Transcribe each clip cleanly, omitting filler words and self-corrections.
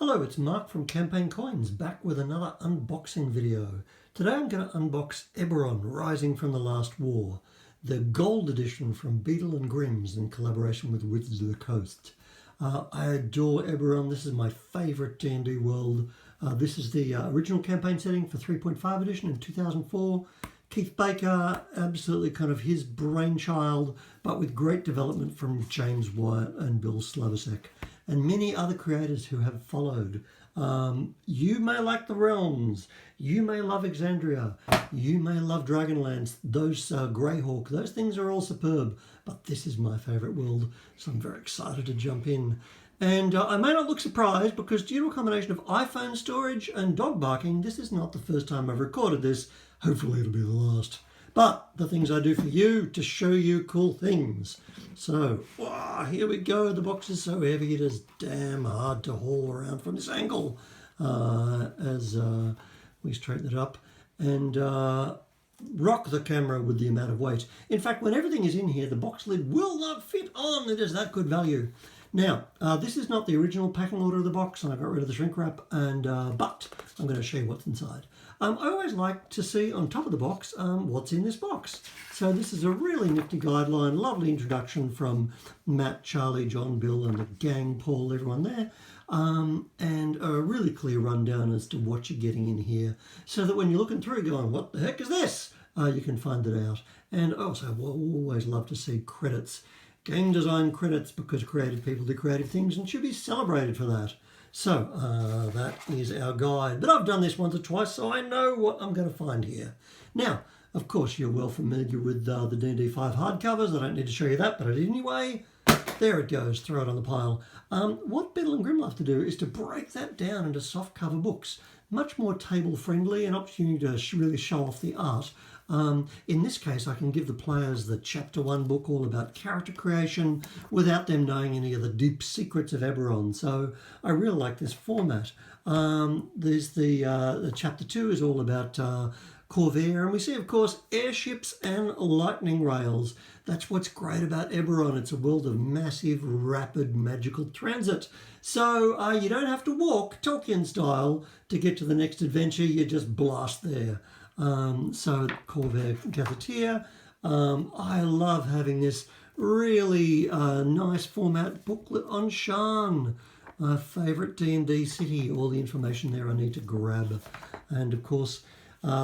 Hello, it's Mark from Campaign Coins, back with another unboxing video. Today I'm going to unbox Eberron, Rising from the Last War, the gold edition from Beadle Grimm's in collaboration with Wizards of the Coast. I adore Eberron. This is my favourite D&D world. This is the original campaign setting for 3.5 edition in 2004. Keith Baker, absolutely kind of his brainchild, but with great development from James Wyatt and Bill Slavicsek, and many other creators who have followed. You may like the Realms, you may love Exandria, you may love Dragonlance, those Greyhawk, those things are all superb, but this is my favourite world, so I'm very excited to jump in. And I may not look surprised because due to a combination of iPhone storage and dog barking, this is not the first time I've recorded this. Hopefully it'll be the last. But the things I do for you to show you cool things. So, wow, here we go. The box is so heavy it is damn hard to haul around from this angle as we straighten it up and rock the camera with the amount of weight. In fact, when everything is in here, the box lid will not fit on. It is that good value. Now, this is not the original packing order of the box, and I got rid of the shrink wrap, and but I'm going to show you what's inside. I always like to see on top of the box what's in this box. So this is a really nifty guideline, lovely introduction from Matt, Charlie, John, Bill, and the gang, Paul, everyone there, and a really clear rundown as to what you're getting in here, so that when you're looking through going, what the heck is this? You can find it out. And also, we'll always love to see credits. Game design credits, because creative people do creative things and should be celebrated for that. So that is our guide. But I've done this once or twice, so I know what I'm going to find here. Now, of course, you're well familiar with the D&D 5 hardcovers. I don't need to show you that, but I did anyway. There it goes. Throw it on the pile. What Beadle Grimm love to do is to break that down into soft cover books. Much more table friendly, an opportunity to really show off the art. In this case, I can give the players the Chapter 1 book all about character creation without them knowing any of the deep secrets of Eberron. So I really like this format. There's the Chapter 2 is all about Corvair, and we see, of course, airships and lightning rails. That's what's great about Eberron. It's a world of massive, rapid, magical transit. So you don't have to walk, Tolkien style, to get to the next adventure. You just blast there. So Corvair Gazetteer. I love having this really nice format booklet on Shan, my favourite D&D city. All the information there I need to grab. And of course,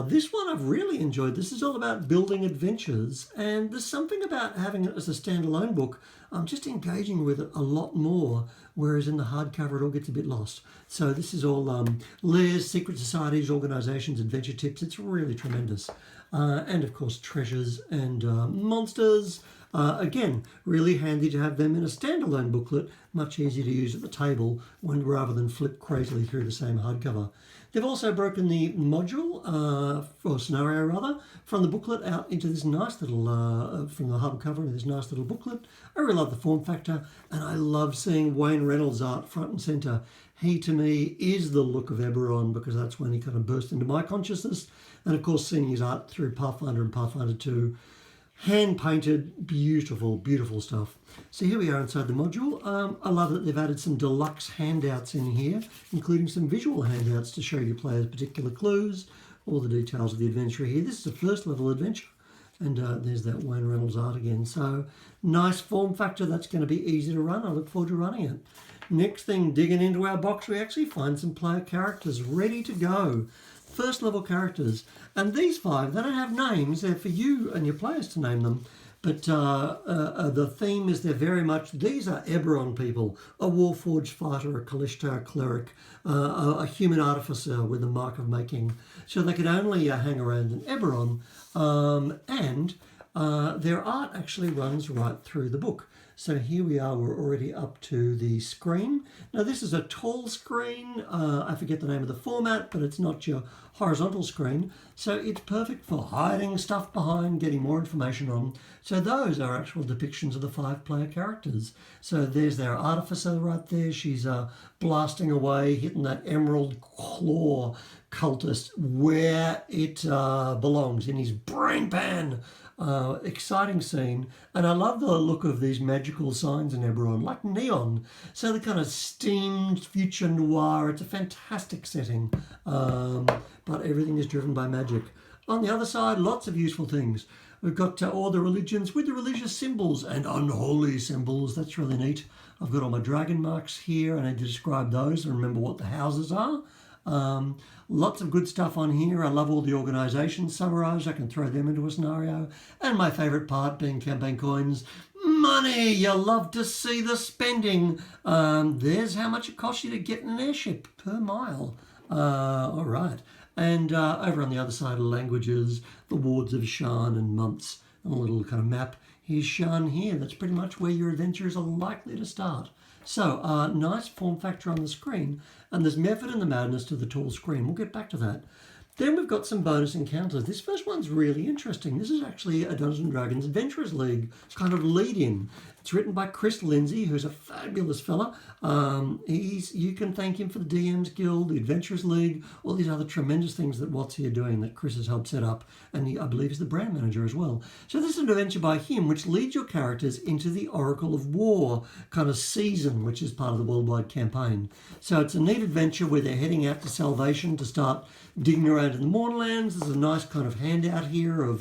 this one I've really enjoyed. This is all about building adventures, and there's something about having it as a standalone book. I'm just engaging with it a lot more, whereas in the hardcover it all gets a bit lost. So this is all lairs, secret societies, organisations, adventure tips. It's really tremendous. And of course treasures and monsters. Again, really handy to have them in a standalone booklet, much easier to use at the table rather than flip crazily through the same hardcover. They've also broken the module, or scenario rather, from the booklet out into this nice little, from the hardcover into this nice little booklet. I really love the form factor, and I love seeing Wayne Reynolds' art front and centre. He, to me, is the look of Eberron, because that's when he kind of burst into my consciousness. And of course, seeing his art through Pathfinder and Pathfinder 2, hand-painted, beautiful, beautiful stuff. So here we are inside the module. I love that they've added some deluxe handouts in here, including some visual handouts to show your players particular clues, all the details of the adventure here. This is a first level adventure, and there's that Wayne Reynolds art again. So nice form factor. That's going to be easy to run. I look forward to running it. Next thing, digging into our box, we actually find some player characters ready to go. First level characters, and these 5, they don't have names. They're for you and your players to name them, but the theme is they're very much, these are Eberron people: a warforged fighter, a Kalishtar cleric, a human artificer with the mark of making. So they could only hang around in Eberron, and their art actually runs right through the book. So here we are, we're already up to the screen. Now this is a tall screen. I forget the name of the format, but it's not your horizontal screen. So it's perfect for hiding stuff behind, getting more information on. So those are actual depictions of the 5 player characters. So there's their artificer right there. She's blasting away, hitting that emerald claw cultist where it belongs, in his brain pan. Exciting scene, and I love the look of these magical signs in Eberron, like neon. So the kind of steamed future noir. It's a fantastic setting, but everything is driven by magic. On the other side, lots of useful things. We've got all the religions with the religious symbols and unholy symbols. That's really neat. I've got all my dragon marks here, and I need to describe those and remember what the houses are. Lots of good stuff on here. I love all the organisations summarised. I can throw them into a scenario. And my favourite part being campaign coins. Money! You love to see the spending. There's how much it costs you to get in an airship per mile. All right. And over on the other side are languages, the wards of Shan and months, and a little kind of map. Here's Shan here. That's pretty much where your adventures are likely to start. So, nice form factor on the screen, and there's method in the madness to the tall screen. We'll get back to that. Then we've got some bonus encounters. This first one's really interesting. This is actually a Dungeons & Dragons Adventurers League kind of lead-in. It's written by Chris Lindsay, who's a fabulous fella. You can thank him for the DM's Guild, the Adventurers League, all these other tremendous things that What's Here Doing that Chris has helped set up, and I believe is the brand manager as well. So this is an adventure by him which leads your characters into the Oracle of War kind of season, which is part of the worldwide campaign. So it's a neat adventure where they're heading out to Salvation to start digging around in the Mournlands. There's a nice kind of handout here of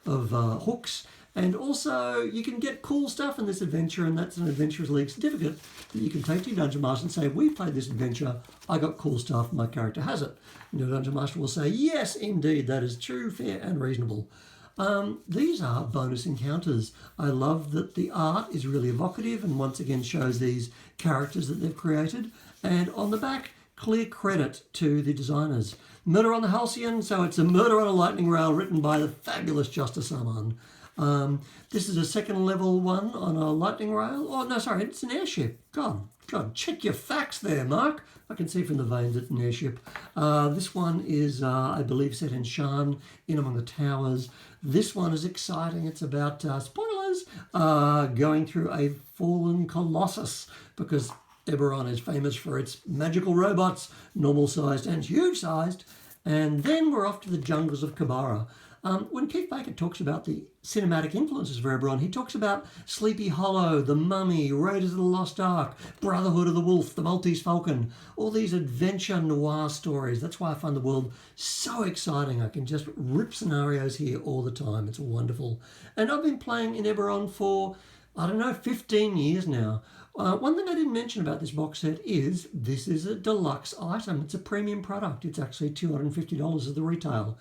hooks. And also, you can get cool stuff in this adventure, and that's an Adventurers League certificate that you can take to your Dungeon Master and say, we played this adventure, I got cool stuff, my character has it. And your Dungeon Master will say, yes, indeed, that is true, fair, and reasonable. These are bonus encounters. I love that the art is really evocative and once again shows these characters that they've created. And on the back, clear credit to the designers. Murder on the Halcyon, so it's a Murder on a Lightning Rail written by the fabulous Justice Aman. This is a second level one on a lightning rail. Oh, no, sorry, it's an airship. God, check your facts there, Mark. I can see from the veins it's an airship. This one is, I believe, set in Shan, in among the towers. This one is exciting. It's about, spoilers, going through a fallen colossus, because Eberron is famous for its magical robots, normal-sized and huge-sized. And then we're off to the jungles of Kabara. When Keith Baker talks about the cinematic influences for Eberron, he talks about Sleepy Hollow, The Mummy, Raiders of the Lost Ark, Brotherhood of the Wolf, The Maltese Falcon, all these adventure noir stories. That's why I find the world so exciting. I can just rip scenarios here all the time. It's wonderful. And I've been playing in Eberron for, 15 years now. One thing I didn't mention about this box set is this is a deluxe item. It's a premium product. It's actually $250 at the retail.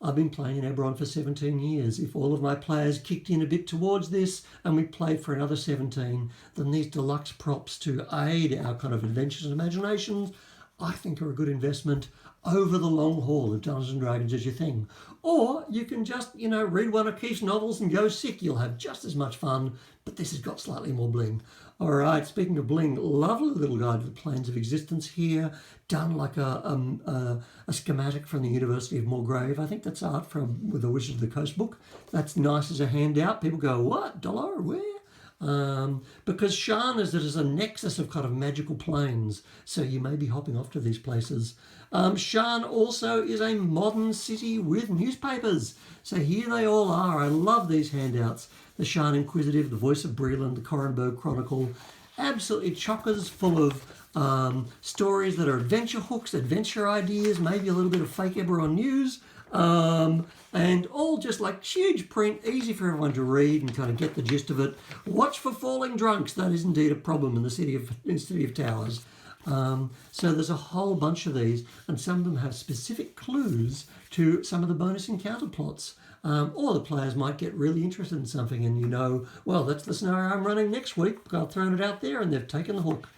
I've been playing in Eberron for 17 years. If all of my players kicked in a bit towards this and we played for another 17, then these deluxe props to aid our kind of adventures and imaginations, I think are a good investment over the long haul if Dungeons & Dragons is your thing. Or you can just, read one of Keith's novels and go sick. You'll have just as much fun, but this has got slightly more bling. All right, speaking of bling, lovely little guide to the planes of existence here, done like a schematic from the University of Mulgrave. I think that's art with the Wizards of the Coast book. That's nice as a handout. People go, what? Dollar? Where? Because Shan is a nexus of kind of magical planes, so you may be hopping off to these places. Shan also is a modern city with newspapers. So here they all are. I love these handouts. The Shan Inquisitive, the Voice of Breland, the Corenberg Chronicle, absolutely chockers full of stories that are adventure hooks, adventure ideas, maybe a little bit of fake Eberron news, and all just like huge print, easy for everyone to read and kind of get the gist of it. Watch for falling drunks. That is indeed a problem in the City of Towers. So there's a whole bunch of these, and some of them have specific clues to some of the bonus encounter plots. Or the players might get really interested in something and well, that's the scenario I'm running next week. I've thrown it out there and they've taken the hook.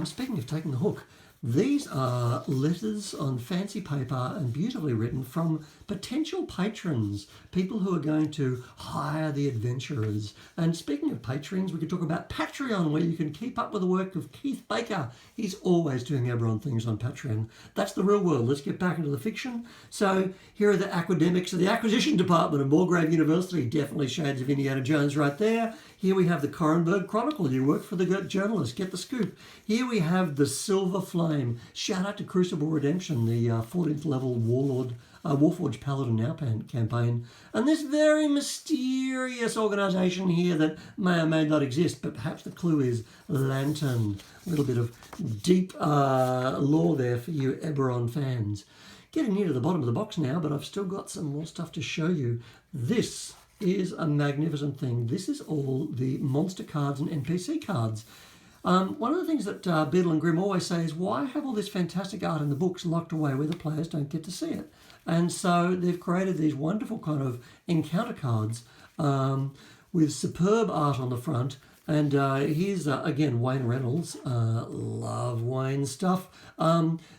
Speaking of taking the hook, these are letters on fancy paper and beautifully written from potential patrons, people who are going to hire the adventurers. And speaking of patrons, we could talk about Patreon, where you can keep up with the work of Keith Baker. He's always doing Eberron things on Patreon. That's the real world. Let's get back into the fiction. So here are the academics of the acquisition department of Mulgrave University. Definitely shades of Indiana Jones right there. Here we have the Corenberg Chronicle. You work for the journalist. Get the scoop. Here we have the Silver Flame. Shout out to Crucible Redemption, the 14th level warlord Warforged Paladin Now campaign, and this very mysterious organisation here that may or may not exist, but perhaps the clue is Lantern. A little bit of deep lore there for you Eberron fans. Getting near to the bottom of the box now, but I've still got some more stuff to show you. This is a magnificent thing. This is all the monster cards and NPC cards. One of the things that Beadle and Grimm always say is, why have all this fantastic art in the books locked away where the players don't get to see it? And so they've created these wonderful kind of encounter cards with superb art on the front. And here's, again, Wayne Reynolds. Love Wayne's stuff.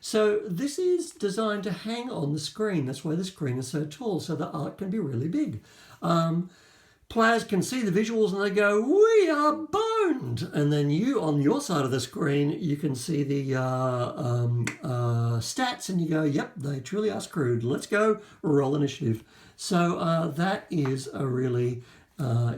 So this is designed to hang on the screen. That's why the screen is so tall, so the art can be really big. Players can see the visuals and they go, we are boned. And then you, on your side of the screen, you can see the stats and you go, yep, they truly are screwed. Let's go, roll initiative. So that is a really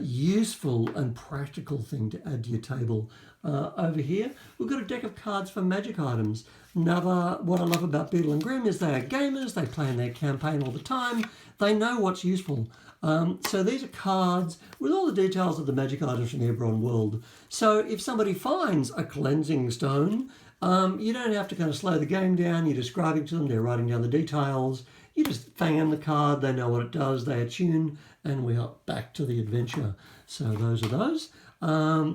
useful and practical thing to add to your table. Over here, we've got a deck of cards for magic items. Another, what I love about Beadle and Grimm is they are gamers, they plan their campaign all the time, they know what's useful. So these are cards with all the details of the magic items from the Eberron world. So if somebody finds a cleansing stone, you don't have to kind of slow the game down, you're describing to them, they're writing down the details, you just fang them the card, they know what it does, they attune, and we are back to the adventure. So those are those.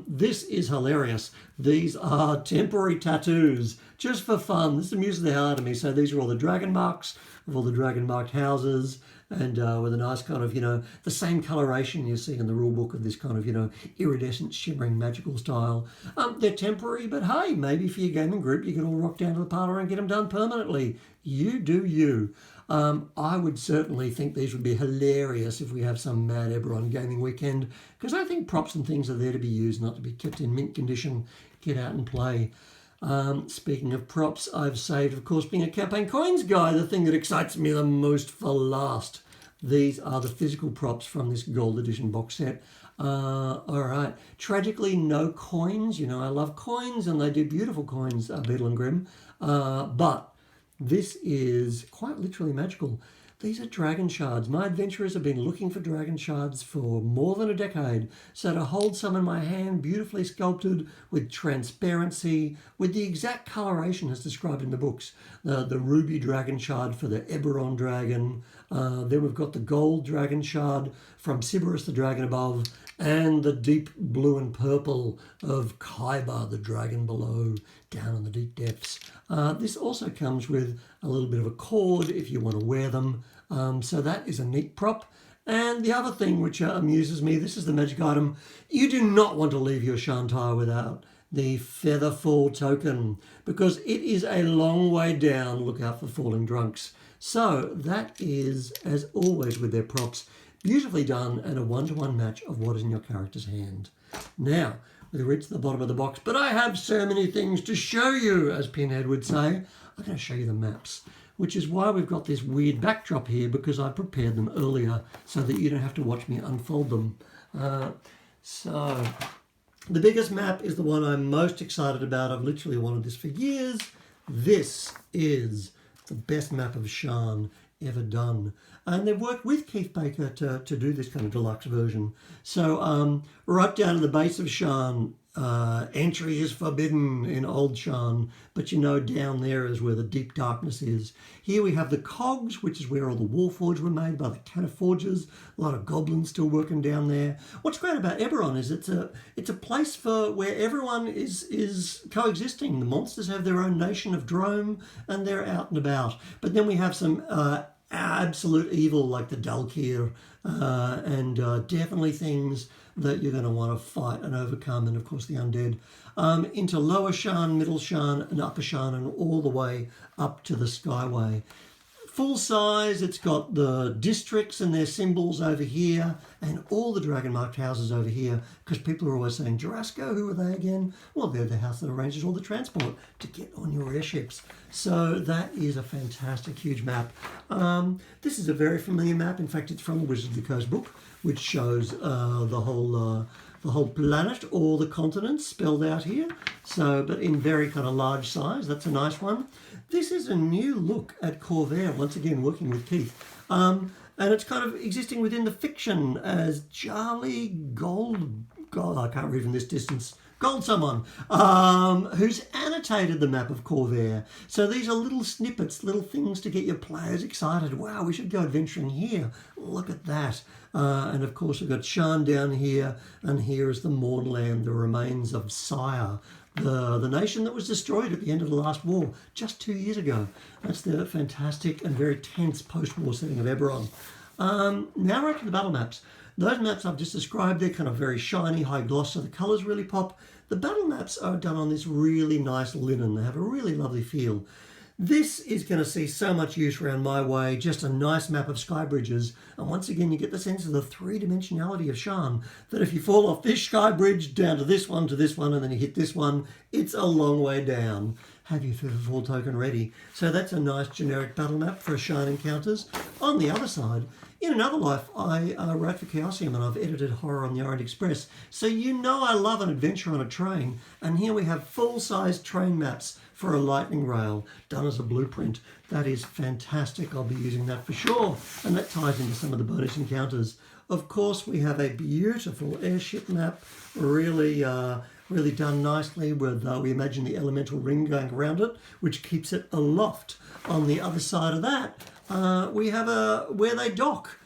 This is hilarious. These are temporary tattoos, just for fun. This amuses the hell out of me. So these are all the dragon marks of all the dragon marked houses, and with a nice kind of, the same coloration you see in the rule book of this kind of, iridescent, shimmering, magical style. They're temporary, but hey, maybe for your gaming group, you can all rock down to the parlour and get them done permanently. You do you. I would certainly think these would be hilarious if we have some mad Eberron gaming weekend, because I think props and things are there to be used, not to be kept in mint condition. Get out and play. Speaking of props, I've saved, of course, being a campaign coins guy, the thing that excites me the most for last. These are the physical props from this gold edition box set. All right. Tragically, no coins. I love coins, and they do beautiful coins, Beadle and Grimm. But this is quite literally magical. These are dragon shards. My adventurers have been looking for dragon shards for more than a decade. So to hold some in my hand, beautifully sculpted, with transparency, with the exact coloration as described in the books. The ruby dragon shard for the Eberron dragon. Then we've got the gold dragon shard from Sybaris, the dragon above, and the deep blue and purple of Khyber, the dragon below, down in the deep depths. This also comes with a little bit of a cord if you want to wear them. So that is a neat prop. And the other thing which amuses me, this is the magic item. You do not want to leave your Shantire without the Featherfall token, because it is a long way down. Look out for falling drunks. So that is, as always with their props, beautifully done and a one-to-one match of what is in your character's hand. Now, we've reached the bottom of the box, but I have so many things to show you, as Pinhead would say. I'm going to show you the maps, which is why we've got this weird backdrop here, because I prepared them earlier so that you don't have to watch me unfold them. So the biggest map is the one I'm most excited about. I've literally wanted this for years. This is the best map of Shan ever done. And they've worked with Keith Baker to do this kind of deluxe version. So right down to the base of Shan, entry is forbidden in Old Shan, but down there is where the deep darkness is. Here we have the cogs, which is where all the Warforged were made by the Cataforgers. A lot of goblins still working down there. What's great about Eberron is it's a place for where everyone is coexisting. The monsters have their own nation of Drome, and they're out and about. But then we have some absolute evil like the Dalkir, and definitely things that you're going to want to fight and overcome, and of course the undead, into Lower Shan, Middle Shan, and Upper Shan, and all the way up to the Skyway. Full size, it's got the districts and their symbols over here, and all the dragon marked houses over here, because people are always saying, Jurassico, who are they again? Well, they're the house that arranges all the transport to get on your airships. So that is a fantastic, huge map. This is a very familiar map. In fact, it's from the Wizards of the Coast book, which shows the whole the whole planet, all the continents spelled out here. So, but in very kind of large size. That's a nice one. This is a new look at Corvair, once again working with Keith. And it's kind of existing within the fiction as Charlie God, I can't read from this distance. Gold someone, who's annotated the map of Corvair. So these are little snippets, little things to get your players excited. Wow, we should go adventuring here. Look at that. And of course we've got Shan down here, and here is the Mournland, the remains of Sire, the nation that was destroyed at the end of the last war, just 2 years ago. That's the fantastic and very tense post-war setting of Eberron. Now we're up to the battle maps. Those maps I've just described, they're kind of very shiny, high gloss, so the colours really pop. The battle maps are done on this really nice linen. They have a really lovely feel. This is going to see so much use around my way, just a nice map of sky bridges. And once again, you get the sense of the three-dimensionality of Shan, that if you fall off this sky bridge down to this one, and then you hit this one, it's a long way down. Have your fall token ready. So that's a nice generic battle map for Shan encounters. On the other side, in another life, I wrote for Chaosium and I've edited Horror on the Orient Express. So you know I love an adventure on a train. And here we have full-size train maps for a lightning rail done as a blueprint. That is fantastic. I'll be using that for sure. And that ties into some of the bonus encounters. Of course, we have a beautiful airship map, really done nicely with, we imagine the elemental ring going around it, which keeps it aloft. On the other side of that, we have where they dock.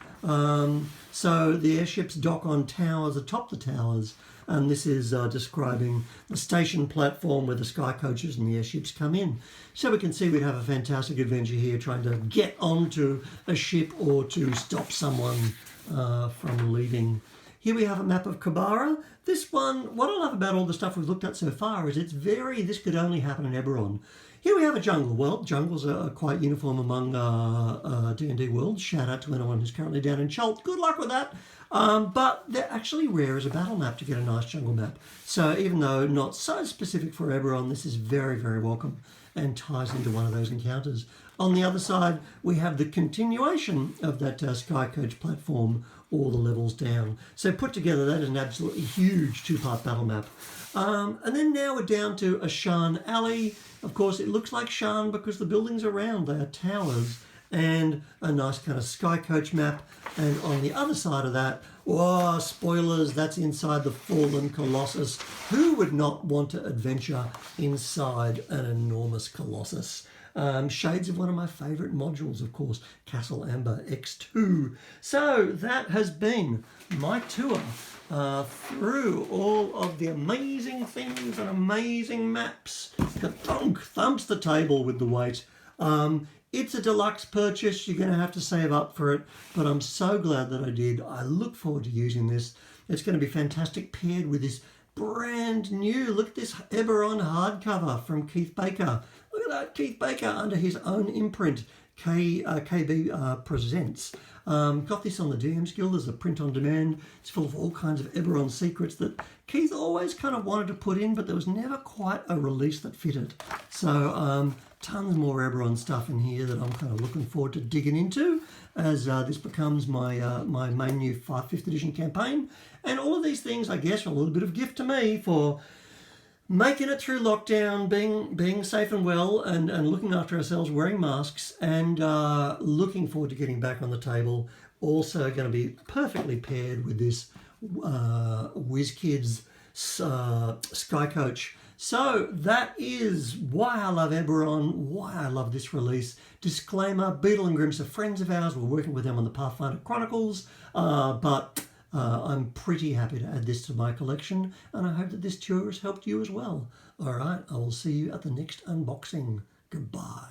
So the airships dock on towers atop the towers, and this is describing the station platform where the sky coaches and the airships come in. So we can see we'd have a fantastic adventure here trying to get onto a ship or to stop someone from leaving. Here we have a map of Kabara. This one, what I love about all the stuff we've looked at so far is this could only happen in Eberron. Here we have a jungle. Well, jungles are quite uniform among D&D worlds. Shout out to anyone who's currently down in Chult. Good luck with that. But they're actually rare as a battle map to get a nice jungle map. So even though not so specific for Eberron, this is very, very welcome and ties into one of those encounters. On the other side, we have the continuation of that Sky Coach platform, all the levels down. So put together, that is an absolutely huge two-part battle map. And then now we're down to a Shan alley. Of course, it looks like Shan because the buildings around, they are towers, and a nice kind of Sky Coach map. And on the other side of that, oh, spoilers, that's inside the Fallen Colossus. Who would not want to adventure inside an enormous Colossus? Shades of one of my favourite modules, of course, Castle Amber X2. So that has been my tour through all of the amazing things and amazing maps. Ka-thunk, thumps the table with the weight. It's a deluxe purchase. You're going to have to save up for it, but I'm so glad that I did. I look forward to using this. It's going to be fantastic paired with this brand new, look at this Eberron hardcover from Keith Baker. Look at that, Keith Baker under his own imprint, KB Presents. Got this on the DM's Guild as a print on demand. It's full of all kinds of Eberron secrets that Keith always kind of wanted to put in, but there was never quite a release that fitted. So tons more Eberron stuff in here that I'm kind of looking forward to digging into as this becomes my my main new 5th edition campaign. And all of these things, I guess, are a little bit of gift to me for making it through lockdown, being safe and well, and looking after ourselves, wearing masks, and looking forward to getting back on the table. Also going to be perfectly paired with this WizKids Sky Coach. So that is why I love Eberron, why I love this release. Disclaimer, Beadle and Grimm are friends of ours. We're working with them on the Pathfinder Chronicles, but I'm pretty happy to add this to my collection, and I hope that this tour has helped you as well. All right, I will see you at the next unboxing. Goodbye.